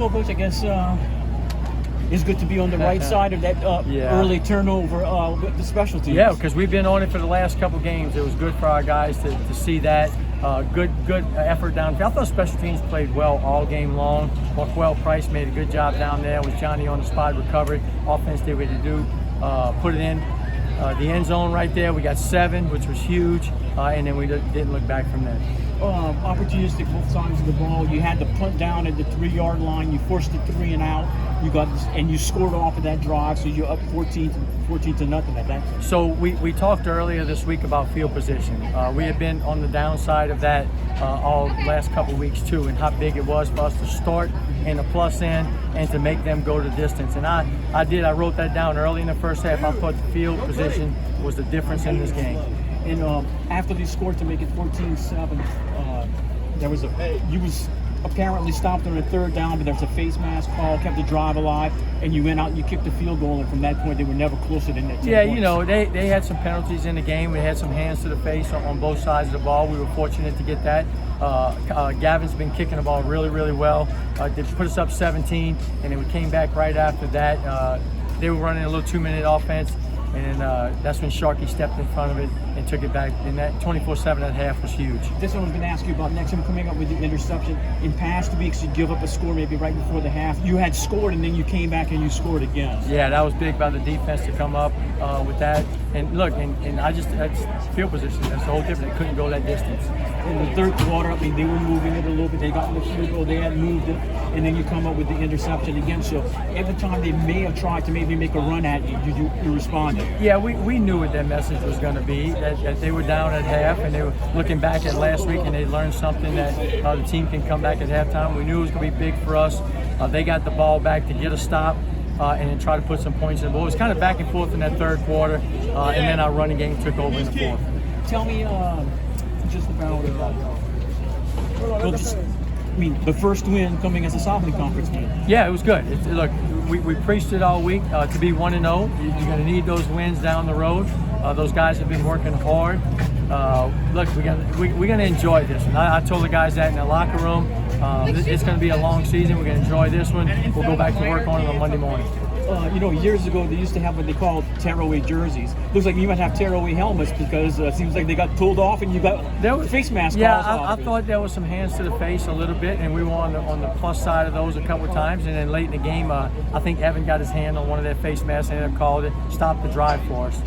Well, Coach, I guess it's good to be on the right side of that early turnover with the special teams. Yeah, because we've been on it for the last couple games. It was good for our guys to see that. Good effort down. I thought special teams played well all game long. Marquell Price made a good job down there with Johnny on the spot recovery. Offense did what they do, put it in the end zone right there. We got 7, which was huge, and then we didn't look back from there. Opportunistic both sides of the ball. You had the punt down at the 3-yard line. You forced it 3 and out. You scored off of that drive, so you're up 14 to nothing at that point. So we talked earlier this week about field position. We had been on the downside of that all last couple weeks too, and how big it was for us to start in the plus end and to make them go the distance. And I wrote that down early in the first half. I thought the field position was the difference in this game. And after they scored to make it 14-7, you was apparently stopped on a 3rd down, but there was a face mask call, kept the drive alive, and you went out and you kicked the field goal, and from that point they were never closer than that 10 points. Yeah, you know, they had some penalties in the game. We had some hands to the face on both sides of the ball. We were fortunate to get that. Gavin's been kicking the ball really, really well. They put us up 17, and then we came back right after that. They were running a little 2-minute offense, and that's when Sharkey stepped in front of it and took it back. And that 24-7 at half was huge. This one I was going to ask you about next. I'm coming up with the interception. In past weeks, you give up a score maybe right before the half. You had scored, and then you came back and you scored again. Yeah, that was big by the defense to come up with that. And look, and that's field position. That's the whole difference. They couldn't go that distance. In the 3rd quarter, I mean, they were moving it a little bit. They got in the field goal. They had moved it, and then you come up with the interception again. So every time they may have tried to maybe make a run at you, you responded. Yeah, we knew what their message was going to be. That they were down at half, and they were looking back at last week, and they learned something that the team can come back at halftime. We knew it was going to be big for us. They got the ball back to get a stop. And then try to put some points in the ball. It was kind of back and forth in that 3rd quarter, and then our running game took over in the 4th. Tell me just about the first win coming as a Southland Conference win. Yeah, it was good. Look, we preached it all week to be 1-0. You're going to need those wins down the road. Those guys have been working hard. Look, we're going to enjoy this. And I told the guys that in the locker room. It's going to be a long season. We're going to enjoy this one. We'll go back to work on it on Monday morning. Years ago they used to have what they called tearaway jerseys. Looks like you might have tearaway helmets because it seems like they got pulled off and you got face masks. Yeah, I thought there was some hands to the face a little bit, and we were on the plus side of those a couple of times. And then late in the game, I think Evan got his hand on one of their face masks and ended up calling it, stopped the drive for us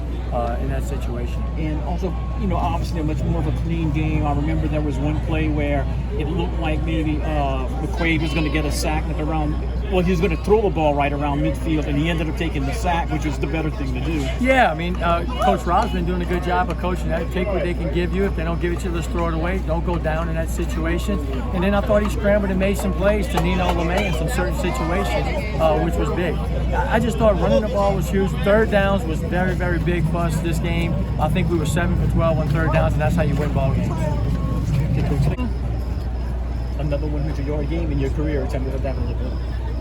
in that situation. And also, obviously a much more of a clean game. I remember there was one play where it looked like maybe McQuaid was going to get a sack at around. Well, he was going to throw the ball right around midfield, and he ended up taking the sack, which was the better thing to do. Yeah, I mean, Coach Rob's been doing a good job of coaching that. Take what they can give you. If they don't give it to you, let's throw it away. Don't go down in that situation. And then I thought he scrambled and made some plays to Nino LeMay in some certain situations, which was big. I just thought running the ball was huge. 3rd downs was very, very big for us this game. I think we were 7 for 12 on 3rd downs, and that's how you win ball games. Another 100-yard game in your career. Tell me about that a little bit.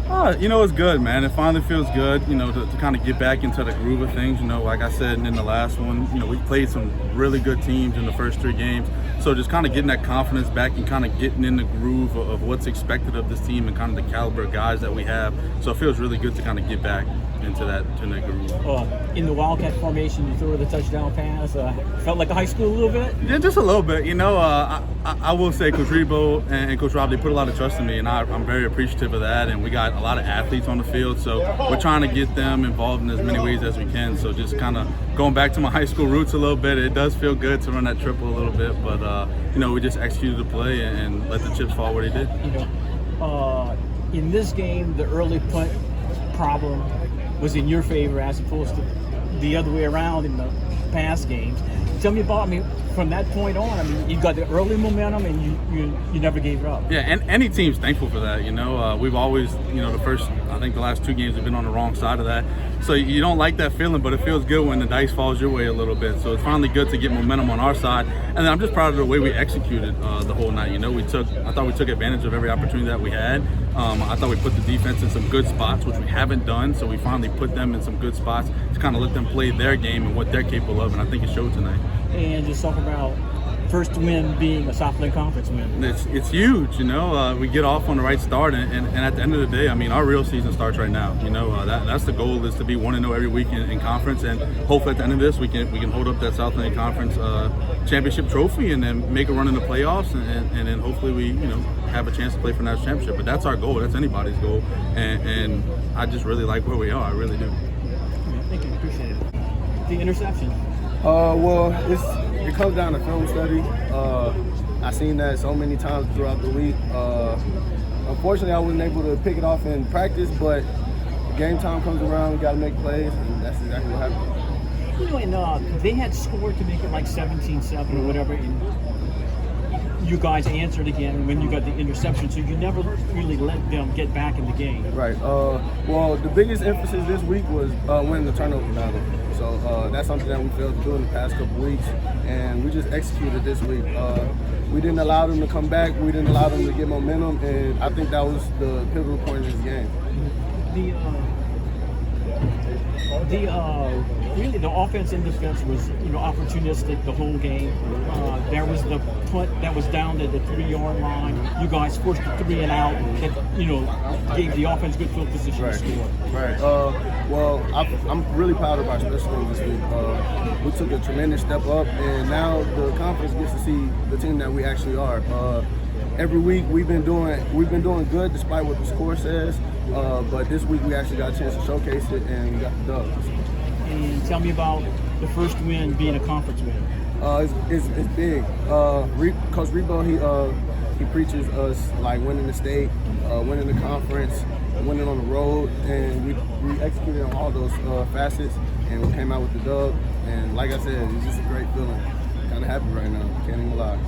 It's good, man. It finally feels good, to kind of get back into the groove of things. Like I said in the last one, we played some really good teams in the first 3 games. So just kind of getting that confidence back and kind of getting in the groove of what's expected of this team and kind of the caliber of guys that we have. So it feels really good to kind of get back into that groove. In the Wildcat formation, you threw the touchdown pass. Felt like a high school a little bit? Yeah, just a little bit. I will say Coach Rebowe and Coach Rob, they put a lot of trust in me, and I'm very appreciative of that. And we got a lot of athletes on the field, so we're trying to get them involved in as many ways as we can. So just kind of going back to my high school roots a little bit, it does feel good to run that triple a little bit. But, we just executed the play and let the chips fall where they did. In this game, the early punt problem was in your favor as opposed to the other way around in the past games. Tell me about, from that point on, you got the early momentum and you never gave it up. Yeah, and any team's thankful for that. We've always, the last 2 games have been on the wrong side of that. So you don't like that feeling, but it feels good when the dice falls your way a little bit. So it's finally good to get momentum on our side. And then I'm just proud of the way we executed the whole night. I thought we took advantage of every opportunity that we had. I thought we put the defense in some good spots, which we haven't done. So we finally put them in some good spots to kind of let them play their game and what they're capable of. And I think it showed tonight. And just talk about first win being a Southland Conference win? It's huge, you know. We get off on the right start, and at the end of the day, I mean, our real season starts right now. You know, that's the goal, is to be 1-0 every week in conference, and hopefully at the end of this we can hold up that Southland Conference championship trophy, and then make a run in the playoffs, and then hopefully we, you know, have a chance to play for national championship. But that's our goal. That's anybody's goal, and I just really like where we are. I really do. Thank you. Appreciate it. The interception. Well, it comes down to film study. I've seen that so many times throughout the week. Unfortunately, I wasn't able to pick it off in practice, but game time comes around, we got to make plays, and that's exactly what happened. You know, and they had scored to make it like 17-7 or whatever, and you guys answered again when you got the interception, so you never really let them get back in the game. Right. Well, the biggest emphasis this week was winning the turnover battle. So that's something that we failed to do in the past couple weeks, and we just executed this week. We didn't allow them to come back. We didn't allow them to get momentum, and I think that was the pivotal point of this game. Really the offense and defense was, you know, opportunistic the whole game. There was the punt that was down to the 3-yard line. You guys forced the 3 and out that, you know, gave the offense good field position to score. Right. Well, I'm really proud of our special teams this week. We took a tremendous step up, and now the conference gets to see the team that we actually are. Every week we've been doing good despite what the score says, but this week we actually got a chance to showcase it, and we got the dubs. And tell me about the first win being a conference win. It's big. Coach Rebowe, he preaches us like winning the state, winning the conference, winning on the road, and we executed on all those facets, and we came out with the dub. And like I said, it's just a great feeling. Kind of happy right now. Can't even lie.